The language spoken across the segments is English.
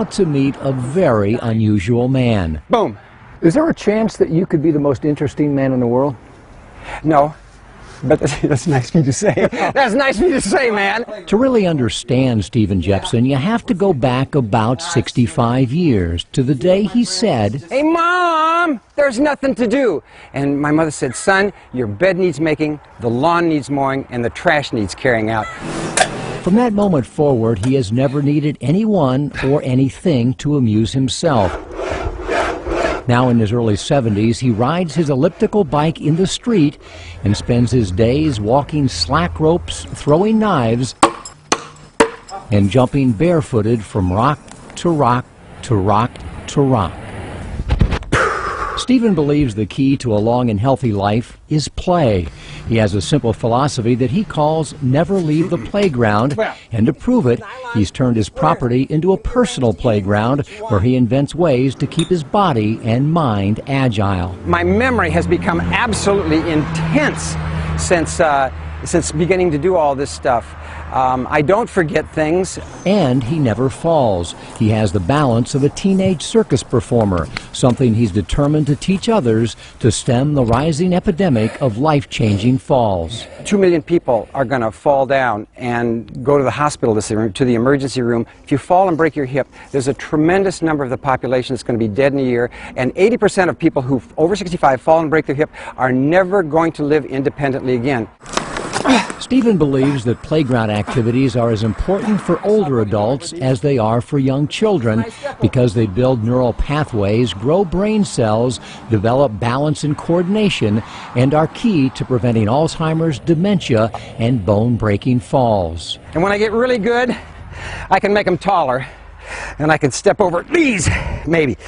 To meet a very unusual man. Boom. Is there a chance that you could be the most interesting man in the world? No, but that's nice of you to say. That's nice of you to say, man. To really understand Stephen Jepson, you have to go back about 65 years to the day he said, "Hey, Mom, there's nothing to do." And my mother said, "Son, your bed needs making, the lawn needs mowing, and the trash needs carrying out." From that moment forward, he has never needed anyone or anything to amuse himself. Now in his early 70s, he rides his elliptical bike in the street and spends his days walking slack ropes, throwing knives, and jumping barefooted from rock to rock to rock to rock. Stephen believes the key to a long and healthy life is play. He has a simple philosophy that he calls never leave the playground, and to prove it, he's turned his property into a personal playground where he invents ways to keep his body and mind agile. My memory has become absolutely intense since beginning to do all this stuff. I don't forget things. And he never falls. He has the balance of a teenage circus performer, something he's determined to teach others to stem the rising epidemic of life-changing falls. 2 million people are going to fall down and go to the hospital, to the emergency room. If you fall and break your hip, there's a tremendous number of the population that's going to be dead in a year, and 80% of people who over 65 fall and break their hip are never going to live independently again. Stephen believes that playground activities are as important for older adults as they are for young children because they build neural pathways, grow brain cells, develop balance and coordination, and are key to preventing Alzheimer's, dementia, and bone-breaking falls. And when I get really good, I can make them taller, and I can step over these, maybe.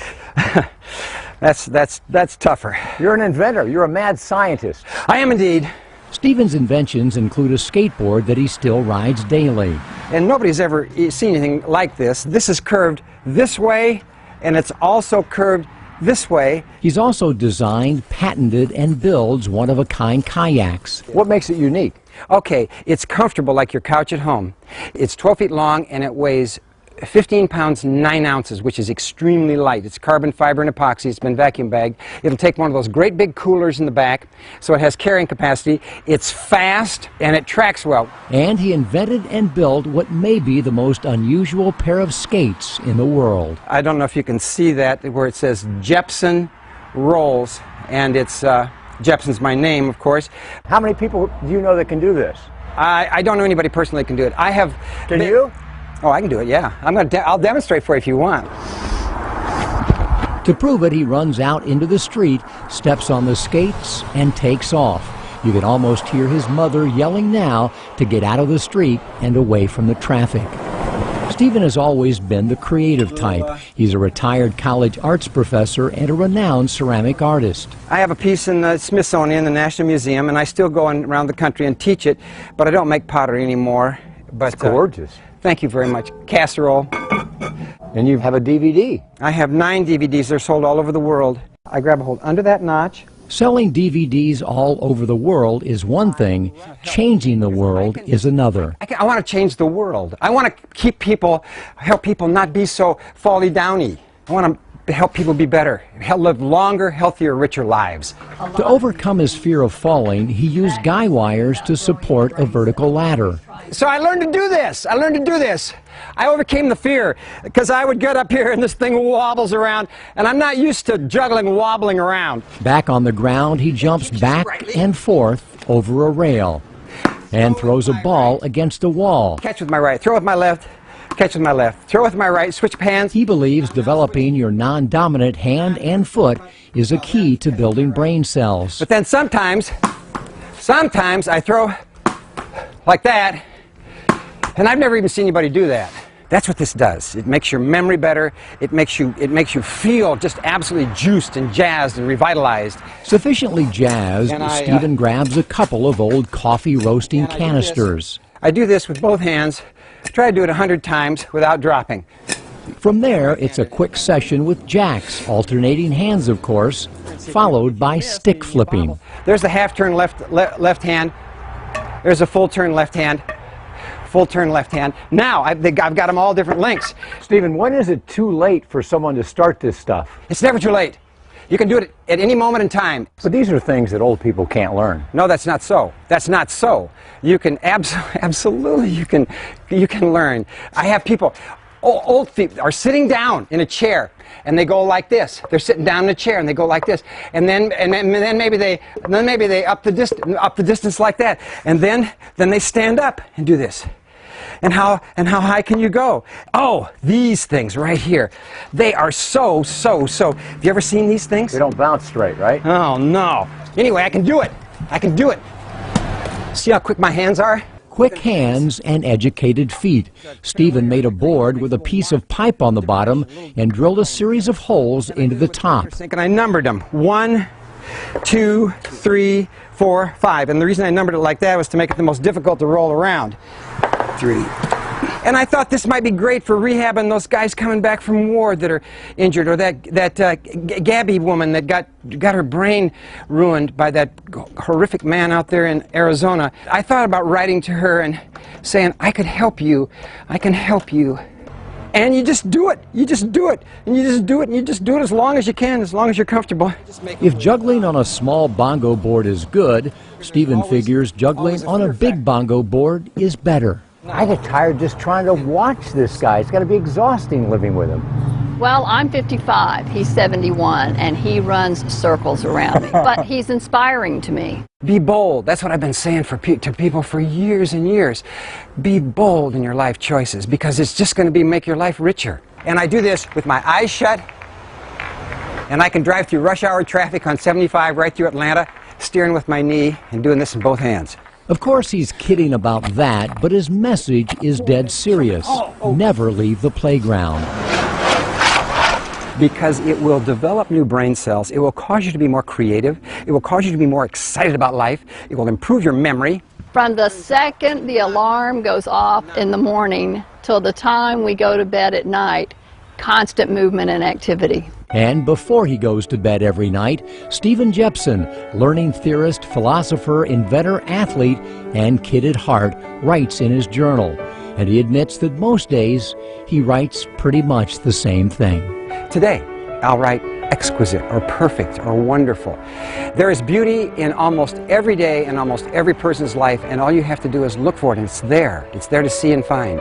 That's tougher. You're an inventor. You're a mad scientist. I am indeed. Stephen's inventions include a skateboard that he still rides daily. And nobody's ever seen anything like this. This is curved this way, and it's also curved this way. He's also designed, patented, and builds one-of-a-kind kayaks. What makes it unique? Okay, it's comfortable like your couch at home. It's 12 feet long, and it weighs 15 pounds 9 ounces, which is extremely light. It's carbon fiber and epoxy. It's been vacuum bagged. It'll take one of those great big coolers in the back, so it has carrying capacity. It's fast and it tracks well. And he invented and built what may be the most unusual pair of skates in the world. I don't know if you can see that where it says Jepson Rolls, and it's Jepson's my name, of course. How many people do you know that can do this? I don't know anybody personally that can do it. I have. Can you? Oh, I can do it, yeah. I'll demonstrate for you if you want. To prove it, he runs out into the street, steps on the skates, and takes off. You can almost hear his mother yelling now to get out of the street and away from the traffic. Stephen has always been the creative type. He's a retired college arts professor and a renowned ceramic artist. I have a piece in the Smithsonian, the National Museum, and I still go around the country and teach it, but I don't make pottery anymore. But, it's gorgeous. Thank you very much. Casserole. And you have a DVD. I have 9 DVDs. They're sold all over the world. I grab a hold under that notch. Selling DVDs all over the world is one thing. Changing the world is another. I want to change the world. I want to help people not be so folly-downy. I want to help people be better, live longer, healthier, richer lives. To overcome his fear of falling, he used guy wires to support a vertical ladder. So I learned to do this. I overcame the fear because I would get up here and this thing wobbles around, and I'm not used to wobbling around. Back on the ground, he jumps back and forth over a rail and throws a ball against a wall. Catch with my right, throw with my left, catch with my left, throw with my right, switch hands. He believes developing your non-dominant hand and foot is a key to building brain cells. But then sometimes I throw like that, and I've never even seen anybody do that. That's what this does. It makes your memory better. It makes you feel just absolutely juiced and jazzed and revitalized. Sufficiently jazzed, Stephen grabs a couple of old coffee roasting canisters. I do this with both hands. Try to do it 100 times without dropping. From there, it's a quick session with jacks, alternating hands, of course, followed by stick flipping. There's the half turn left hand. There's a full turn left hand. full turn left hand. Now I've got them all different lengths. Stephen, when is it too late for someone to start this stuff? It's never too late. You can do it at any moment in time. But these are things that old people can't learn. No, that's not so. That's not so. You can absolutely you can learn. I have people, old people are sitting down in a chair and they go like this. They're sitting down in a chair and they go like this. And then maybe they up the distance like that. And then they stand up and do this. And how high can you go? Oh, these things right here. They are so. Have you ever seen these things? They don't bounce straight, right? Oh, no. Anyway, I can do it. I can do it. See how quick my hands are? Quick hands and educated feet. Stephen made a board with a piece of pipe on the bottom and drilled a series of holes into the top. And I numbered them. 1, 2, 3, 4, 5. And the reason I numbered it like that was to make it the most difficult to roll around. 3. And I thought this might be great for rehabbing those guys coming back from war that are injured, or that Gabby woman that got her brain ruined by that horrific man out there in Arizona. I thought about writing to her and saying, I could help you. I can help you. And you just do it. You just do it. And you just do it. And you just do it as long as you can, as long as you're comfortable. If juggling on a small bongo board is good, Stephen figures juggling on a big bongo board is better. I get tired just trying to watch this guy. It's got to be exhausting living with him. Well, I'm 55, he's 71, and he runs circles around me. But he's inspiring to me. Be bold. That's what I've been saying to people for years and years. Be bold in your life choices, because it's just going to make your life richer. And I do this with my eyes shut, and I can drive through rush hour traffic on 75 right through Atlanta, steering with my knee and doing this in both hands. Of course, he's kidding about that, but his message is dead serious. Never leave the playground. Because it will develop new brain cells. It will cause you to be more creative. It will cause you to be more excited about life. It will improve your memory. From the second the alarm goes off in the morning till the time we go to bed at night, constant movement and activity. And before he goes to bed every night, Stephen Jepson, learning theorist, philosopher, inventor, athlete, and kid at heart, writes in his journal. And he admits that most days he writes pretty much the same thing. Today, I'll write exquisite or perfect or wonderful. There is beauty in almost every day and almost every person's life, and all you have to do is look for it, and it's there. It's there to see and find.